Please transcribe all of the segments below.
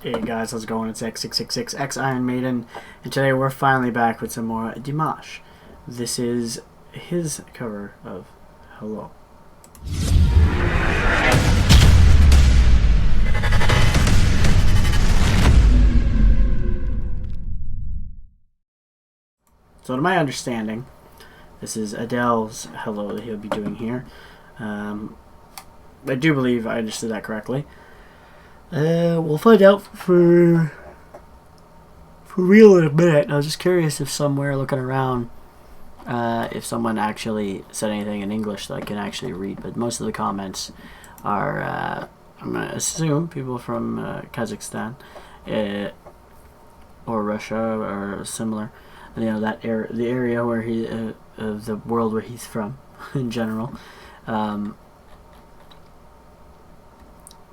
Hey guys, how's it going? It's X666X Iron Maiden, and today we're finally back with some more Dimash. This is his cover of Hello. So to my understanding, this is Adele's Hello that he'll be doing here. I do believe I understood that correctly. We'll find out for real in a minute. I was just curious if somewhere looking around, if someone actually said anything in English that I can actually read. But most of the comments are, I'm going to assume, people from Kazakhstan or Russia or similar. You know, that the area where he, of the world where he's from, in general.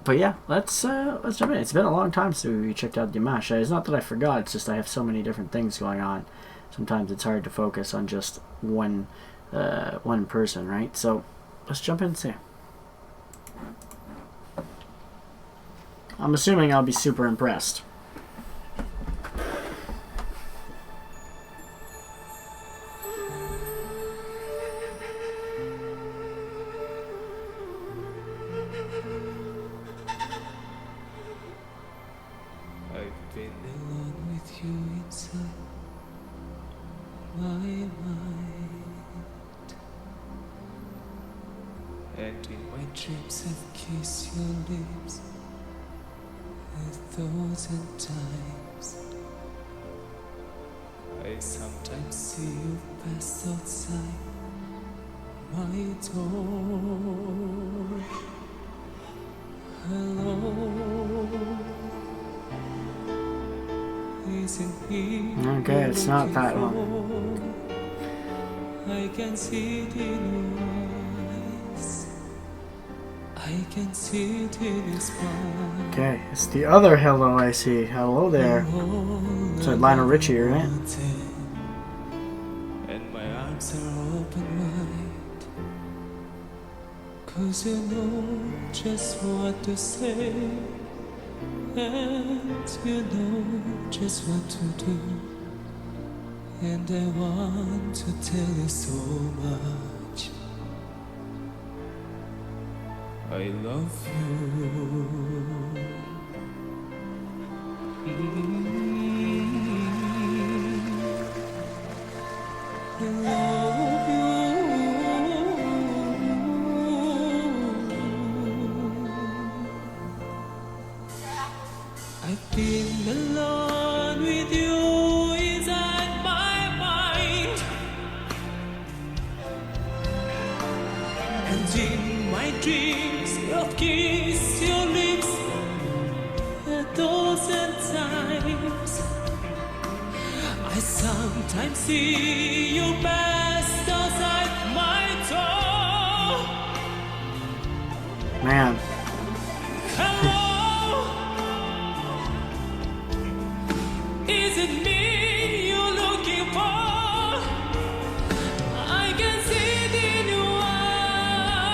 But yeah, let's jump in. It's been a long time since we checked out Dimash. It's not that I forgot, it's just I have so many different things going on. Sometimes it's hard to focus on just one person, right? So let's jump in and see. I'm assuming I'll be super impressed. I've been alone with you inside my mind, and in my dreams I've kissed your lips 1,000 times. I sometimes see you pass outside my door. Hello. Okay, it's not that long. I can see it in your eyes. I can see it in your smile. Okay, it's the other Hello I see. Hello there. It's like Lionel Richie, right? And my arms are open wide, 'cause you know just what to say. And you know just what to do, and I want to tell you so much. I love you. I love you. I've been alone with you inside my mind, and in my dreams I've kissed your lips 1,000 times. I sometimes see you pass outside my door. Man. Hello. Is it me you're looking for? I can see it in your eyes.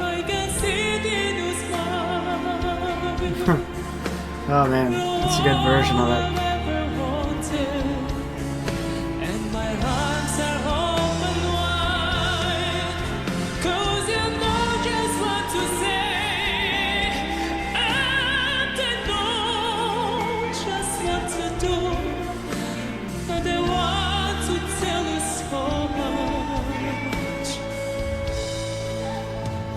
I can see it in your smile. Oh man, that's a good version of it. And my arms are open wide, 'cause you know just what to say. And I know just what to do, and I want to tell you so much.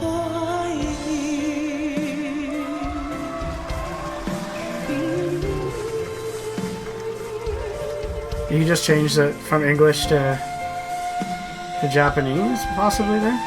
Oh, I need. You just changed it from English to Japanese, possibly there?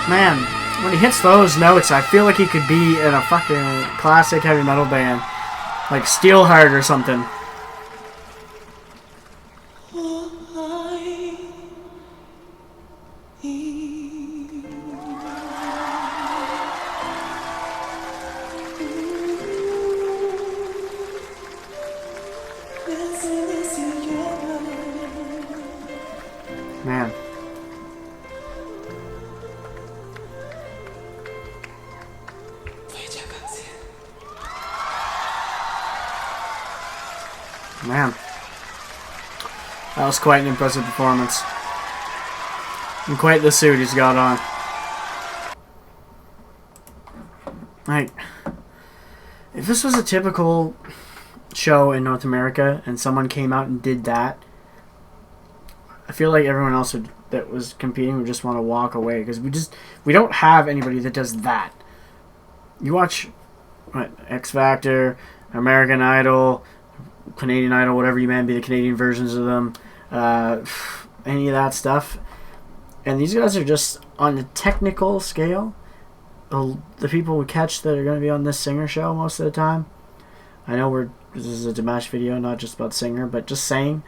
Man, when he hits those notes, I feel like he could be in a fucking classic heavy metal band. Like Steelheart or something. Man. Man. That was quite an impressive performance. And quite the suit he's got on. Like, if this was a typical show in North America and someone came out and did that, I feel like everyone else that was competing would just want to walk away, because we don't have anybody that does that. You watch X Factor, American Idol, Canadian Idol, whatever you may be, the Canadian versions of them, any of that stuff, and these guys are just on the technical scale. The people we catch that are going to be on this singer show most of the time. I know this is a Dimash video, not just about singer, but just saying,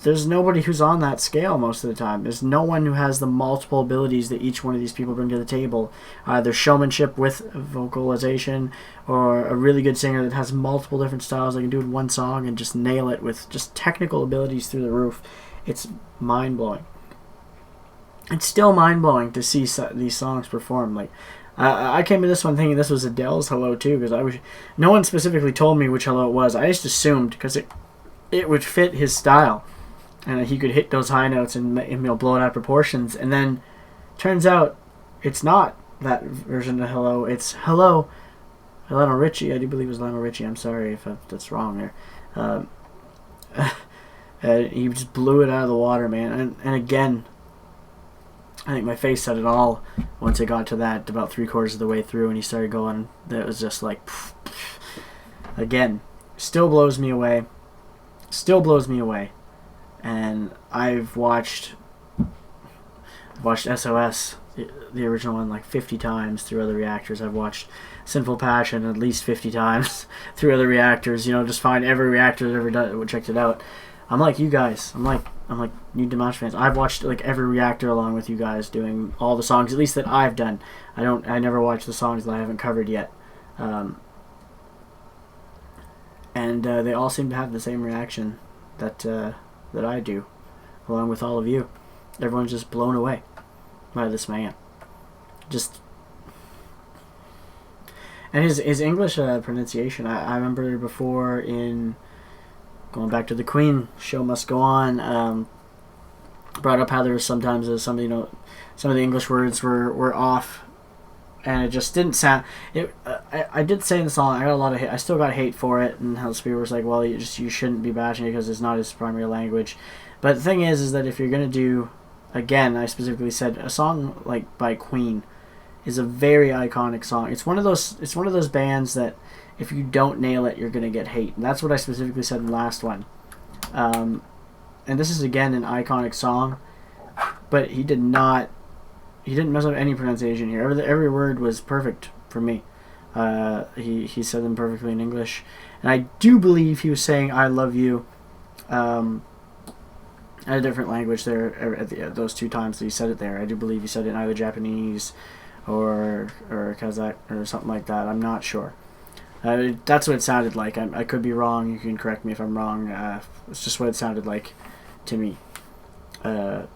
there's nobody who's on that scale most of the time. There's no one who has the multiple abilities that each one of these people bring to the table. Either showmanship with vocalization, or a really good singer that has multiple different styles they can do in one song and just nail it with just technical abilities through the roof. It's mind-blowing. It's still mind-blowing to see these songs perform. Like, I came to this one thinking this was Adele's Hello too, because no one specifically told me which Hello it was. I just assumed, because it would fit his style, and he could hit those high notes and blow it out of proportions. And then turns out it's not that version of Hello. It's Hello, Lionel Richie. I do believe it was Lionel Richie. I'm sorry if that's wrong there. He just blew it out of the water, man. And again, I think my face said it all once I got to that about 3/4 of the way through, and he started going. That was just like, again, still blows me away. Still blows me away. And I've watched SOS, the original one, like 50 times through other reactors. I've watched Sinful Passion at least 50 times through other reactors. Just find every reactor that ever done, checked it out. I'm like you guys. I'm like new Dimash fans. I've watched like every reactor along with you guys, doing all the songs, at least that I've done. I never watched the songs that I haven't covered yet. And they all seem to have the same reaction that I do, along with all of you. Everyone's just blown away by this man. And his English pronunciation. I remember before, in going back to the Queen show Must Go On, brought up how there was sometimes some of the English words were off. And it just didn't sound. I did say in the song, I got a lot of hate. I still got hate for it, and how people was like, "Well, you shouldn't be bashing it because it's not his primary language." But the thing is that if you're gonna do, again, I specifically said a song like by Queen is a very iconic song. It's one of those bands that if you don't nail it, you're gonna get hate, and that's what I specifically said in the last one. And this is again an iconic song, but he didn't mess up any pronunciation here. Every word was perfect for me. He said them perfectly in English, and I do believe he was saying "I love you" in a different language there at those two times that he said it there. I do believe he said it in either Japanese or Kazakh or something like that. I'm not sure. That's what it sounded like. I could be wrong. You can correct me if I'm wrong. It's just what it sounded like to me. But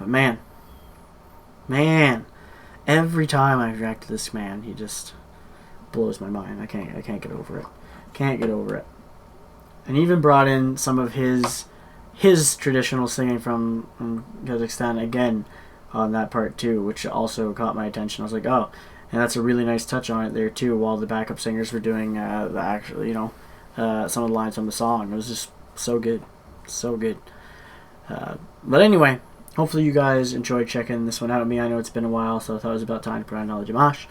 man, every time I react to this man, he just blows my mind. I can't get over it. Can't get over it. And he even brought in some of his traditional singing from Kazakhstan again on that part too, which also caught my attention. I was like, oh, and that's a really nice touch on it there too, while the backup singers were doing the actual, some of the lines from the song. It was just so good. So good. But anyway, hopefully you guys enjoyed checking this one out with me. I know it's been a while, so I thought it was about time to put on another Dimash.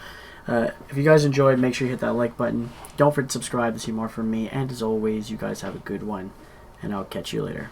If you guys enjoyed, make sure you hit that like button. Don't forget to subscribe to see more from me. And as always, you guys have a good one. And I'll catch you later.